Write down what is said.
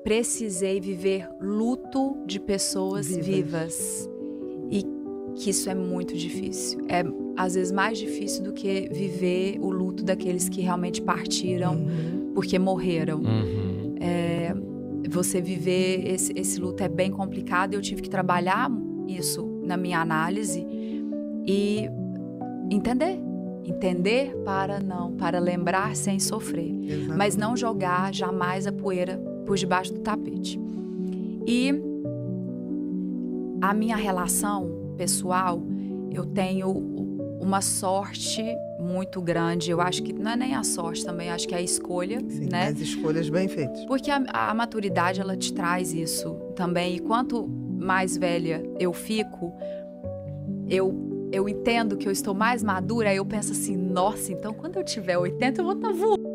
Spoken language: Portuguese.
precisei viver luto de pessoas vivas. E que isso é muito difícil. É, às vezes, mais difícil do que viver o luto daqueles que realmente partiram porque morreram. Você viver esse luto é bem complicado. Eu tive que trabalhar isso na minha análise e entender para lembrar sem sofrer. Exatamente. Mas não jogar jamais a poeira por debaixo do tapete. E a minha relação pessoal, eu tenho uma sorte muito grande. Eu acho que não é nem a sorte também, acho que é a escolha. Sim, né? As escolhas bem feitas. Porque a maturidade, ela te traz isso também. E quanto mais velha eu fico, eu entendo que eu estou mais madura. Aí eu penso assim, nossa, então quando eu tiver 80 eu vou estar voando.